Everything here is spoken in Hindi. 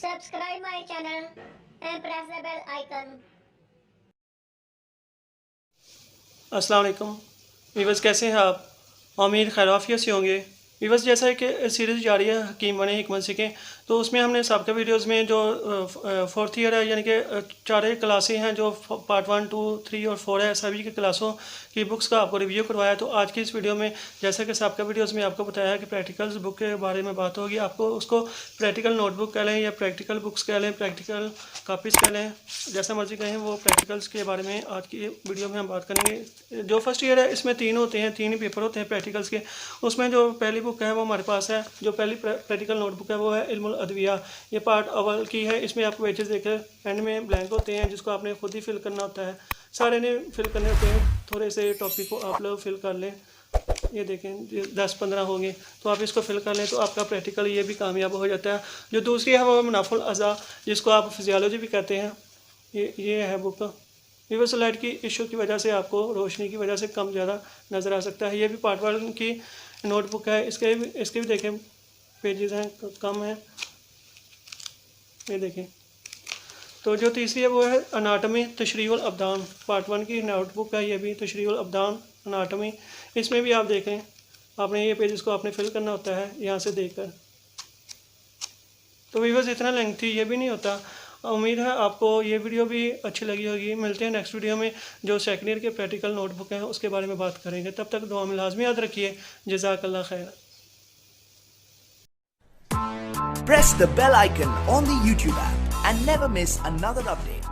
Subscribe my channel and press the bell icon. अस्सलाम वालेकुम वीवर्स, कैसे हैं आप? उम्मीद खैराफियत से होंगे। वीवर्स, जैसा है कि सीरीज़ जारी है हकीम बने हिकमत सीखें, तो उसमें हमने सबके वीडियोस में जो फोर्थ ईयर है यानी कि चार क्लासें हैं जो पार्ट 1, 2, 3 और 4 है, सभी की क्लासों की बुक्स का आपको रिव्यू करवाया। तो आज की इस वीडियो में जैसा कि सबके वीडियोस में आपको बताया है कि प्रैक्टिकल्स बुक के बारे में बात होगी। आपको उसको प्रैक्टिकल नोटबुक कह लें या प्रैक्टिकल बुक्स कह लें, प्रैक्टिकल कापीज़ कह लें, जैसा मर्जी कहें, वो प्रैक्टिकल्स के बारे में आज की वीडियो में हम बात करेंगे। जो फर्स्ट ईयर है इसमें 3 होते हैं, 3 ही पेपर होते हैं प्रैक्टिकल्स के। उसमें जो पहली बुक है वो हमारे पास है, जो पहली प्रैक्टिकल नोटबुक है वो है इल्मुल अदविया। ये पार्ट अव्वल की है। इसमें आपको पेजेस देकर एंड में ब्लैंक होते हैं जिसको आपने खुद ही फिल करना होता है। सारे ने फिल करने होते हैं, थोड़े से टॉपिक को आप लोग फिल कर लें। ये देखें 10-15 होंगे, तो आप इसको फिल कर लें तो आपका प्रैक्टिकल ये भी कामयाब हो जाता है। जो दूसरी है वो मुनाफुल अज़ा, जिसको आप फिजियोलॉजी भी कहते हैं। ये है बुक। वीवर्स, लाइट की इशू की वजह से आपको रोशनी की वजह से कम ज़्यादा नज़र आ सकता है। ये भी पार्ट 1 की नोटबुक है। इसके भी देखें पेजेस हैं, कम हैं, ये देखें। तो जो तीसरी है वो है अनाटमी तशरीहुल अब्दान। पार्ट 1 की नोटबुक है ये भी, तशरीहुल अब्दान अनाटमी। इसमें भी आप देखें, आपने ये पेजेस को आपने फिल करना होता है यहाँ से देखकर। तो वीवर्स, इतना लेंथी ये भी नहीं होता। उम्मीद है आपको ये वीडियो भी अच्छी लगी होगी। मिलते हैं नेक्स्ट वीडियो में, जो सेकंड ईयर के प्रैक्टिकल नोटबुक हैं उसके बारे में बात करेंगे। तब तक दुआ में लाजमी याद रखिए। जज़ाकल्लाह खैर। Press the bell icon on the YouTube app and never miss another update.